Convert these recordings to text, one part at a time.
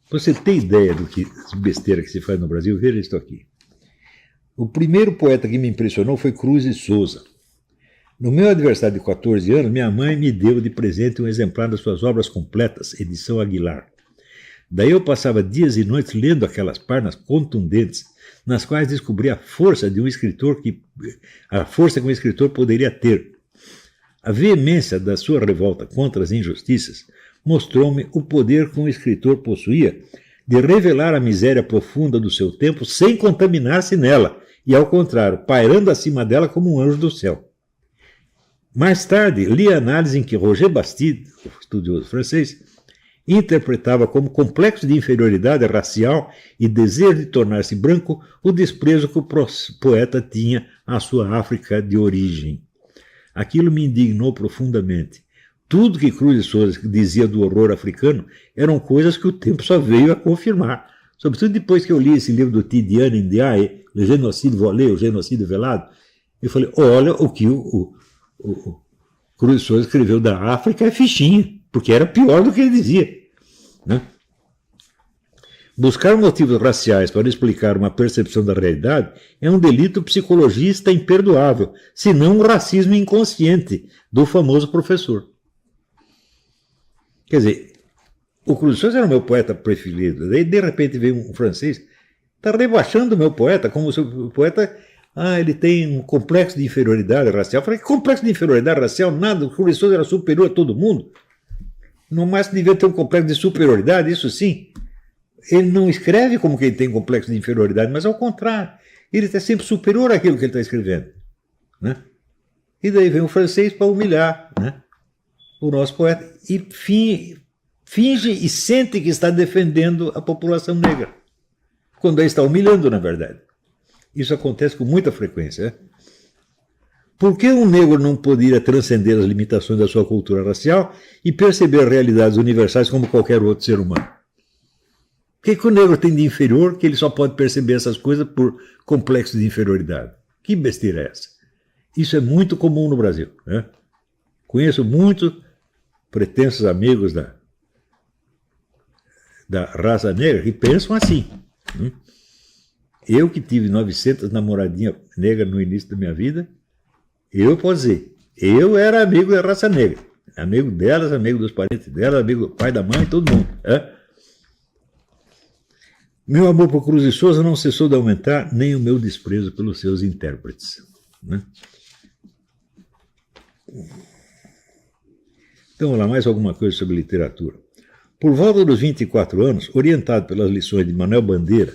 Pra você ter ideia do que besteira que se faz no Brasil, veja isso aqui. O primeiro poeta que me impressionou foi Cruz de Souza. No meu aniversário de 14 anos, minha mãe me deu de presente um exemplar das suas obras completas, edição Aguilar. Daí eu passava dias e noites lendo aquelas páginas contundentes, nas quais descobri a força de um escritor a força que um escritor poderia ter. A veemência da sua revolta contra as injustiças mostrou-me o poder que um escritor possuía de revelar a miséria profunda do seu tempo sem contaminar-se nela, e ao contrário, pairando acima dela como um anjo do céu. Mais tarde, li a análise em que Roger Bastide, o estudioso francês, interpretava como complexo de inferioridade racial e desejo de tornar-se branco o desprezo que o poeta tinha à sua África de origem. Aquilo me indignou profundamente. Tudo que Cruz de Souza dizia do horror africano eram coisas que o tempo só veio a confirmar. Sobretudo depois que eu li esse livro do Tidiane Ndiaye, O Genocídio Volé, O Genocídio Velado, eu falei, olha o que o Cruz de Souza escreveu da África é fichinha, porque era pior do que ele dizia. Né? Buscar motivos raciais para explicar uma percepção da realidade é um delito psicologista imperdoável, se não um racismo inconsciente do famoso professor. Quer dizer, o Cruz de Souza era o meu poeta preferido, daí de repente veio um francês, está rebaixando o meu poeta, como se o poeta, ele tem um complexo de inferioridade racial. Eu falei, que complexo de inferioridade racial? Nada, o Cruz de Souza era superior a todo mundo. No máximo devia ter um complexo de superioridade, isso sim. Ele não escreve como quem tem complexo de inferioridade, mas ao contrário, ele está sempre superior àquilo que ele está escrevendo. Né? E daí vem o francês para humilhar, né, o nosso poeta e finge e sente que está defendendo a população negra, quando aí está humilhando, na verdade. Isso acontece com muita frequência. Né? Por que um negro não poderia transcender as limitações da sua cultura racial e perceber realidades universais como qualquer outro ser humano? O que o negro tem de inferior que ele só pode perceber essas coisas por complexo de inferioridade? Que besteira é essa? Isso é muito comum no Brasil. Né? Conheço muitos pretensos amigos da raça negra que pensam assim. Eu que tive 900 namoradinhas negras no início da minha vida, eu posso dizer, eu era amigo da raça negra. Amigo delas, amigo dos parentes delas, amigo do pai, da mãe, todo mundo. Meu amor por Cruz de Souza não cessou de aumentar, nem o meu desprezo pelos seus intérpretes. Né? Então, vamos lá, mais alguma coisa sobre literatura. Por volta dos 24 anos, orientado pelas lições de Manuel Bandeira,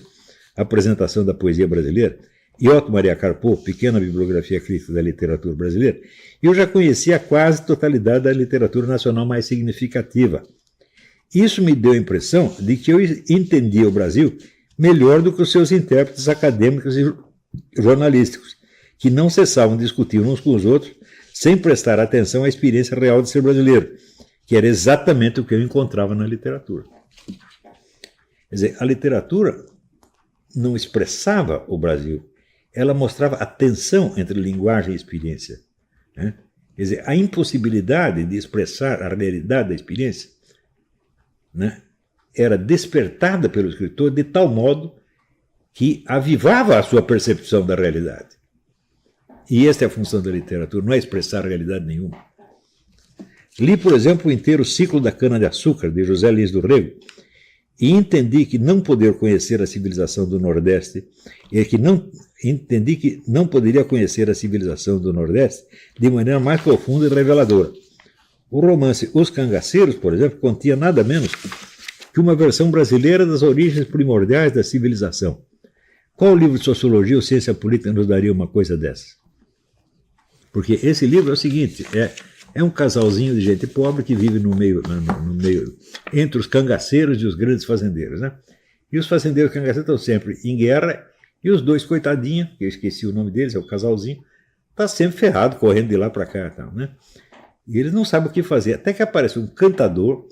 Apresentação da Poesia Brasileira, e Otto Maria Carpo, Pequena Bibliografia Crítica da Literatura Brasileira, eu já conhecia a quase totalidade da literatura nacional mais significativa. Isso me deu a impressão de que eu entendia o Brasil melhor do que os seus intérpretes acadêmicos e jornalísticos, que não cessavam de discutir uns com os outros, sem prestar atenção à experiência real de ser brasileiro, que era exatamente o que eu encontrava na literatura. Quer dizer, a literatura não expressava o Brasil, ela mostrava a tensão entre linguagem e experiência. Né? Quer dizer, a impossibilidade de expressar a realidade da experiência, né, era despertada pelo escritor de tal modo que avivava a sua percepção da realidade. E esta é a função da literatura, não é expressar realidade nenhuma. Li, por exemplo, o inteiro Ciclo da Cana-de-Açúcar, de José Lins do Rego, e entendi que não poder conhecer a civilização do Nordeste, entendi que não poderia conhecer a civilização do Nordeste de maneira mais profunda e reveladora. O romance Os Cangaceiros, por exemplo, continha nada menos que uma versão brasileira das origens primordiais da civilização. Qual livro de sociologia ou ciência política nos daria uma coisa dessa? Porque esse livro é o seguinte, é um casalzinho de gente pobre que vive no meio entre os cangaceiros e os grandes fazendeiros. Né? E os fazendeiros e cangaceiros estão sempre em guerra, e os dois coitadinhos, que eu esqueci o nome deles, é o casalzinho, está sempre ferrado, correndo de lá para cá. Tal, né? E eles não sabem o que fazer. Até que aparece um cantador,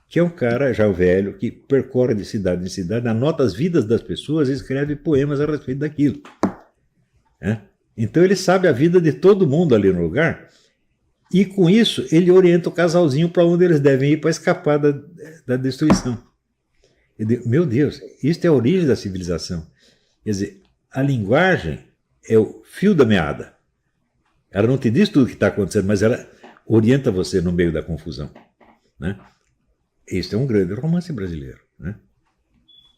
que é um cara já velho, que percorre de cidade em cidade, anota as vidas das pessoas e escreve poemas a respeito daquilo. Né? Então ele sabe a vida de todo mundo ali no lugar, e com isso ele orienta o casalzinho para onde eles devem ir para escapar da destruição. Eu digo, meu Deus, isso é a origem da civilização. Quer dizer, a linguagem é o fio da meada. Ela não te diz tudo o que está acontecendo, mas ela orienta você no meio da confusão. Né? Este é um grande romance brasileiro. Né?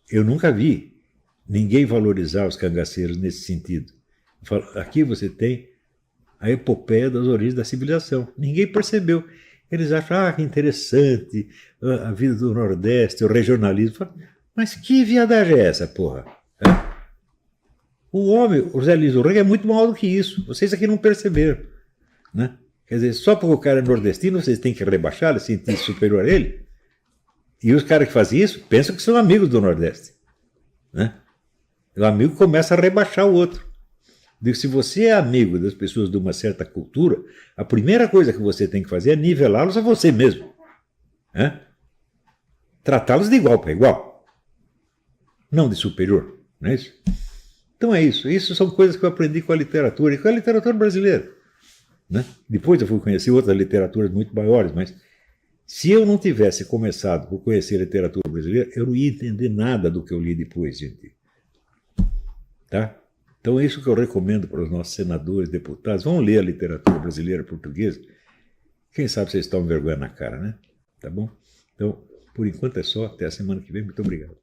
Eu nunca vi ninguém valorizar os cangaceiros nesse sentido. Aqui você tem a epopeia das origens da civilização. Ninguém percebeu. Eles acham, que interessante a vida do Nordeste, o regionalismo. Mas que viadagem é essa, porra? O homem, o Zé Luiz Urrega, é muito maior do que isso. Vocês aqui não perceberam. Né? Quer dizer, só porque o cara é nordestino, vocês têm que rebaixar, sentir superior a ele. E os caras que fazem isso pensam que são amigos do Nordeste. Né? O amigo começa a rebaixar o outro. Digo, se você é amigo das pessoas de uma certa cultura, a primeira coisa que você tem que fazer é nivelá-los a você mesmo. Né? Tratá-los de igual para igual. Não de superior. Não é isso? Então é isso. Isso são coisas que eu aprendi com a literatura, e com a literatura brasileira. Né? Depois eu fui conhecer outras literaturas muito maiores, mas se eu não tivesse começado por conhecer a literatura brasileira, eu não ia entender nada do que eu li depois, gente. Tá? Então é isso que eu recomendo para os nossos senadores, deputados. Vão ler a literatura brasileira portuguesa. Quem sabe vocês estão com vergonha na cara, né? Tá bom? Então, por enquanto é só. Até a semana que vem. Muito obrigado.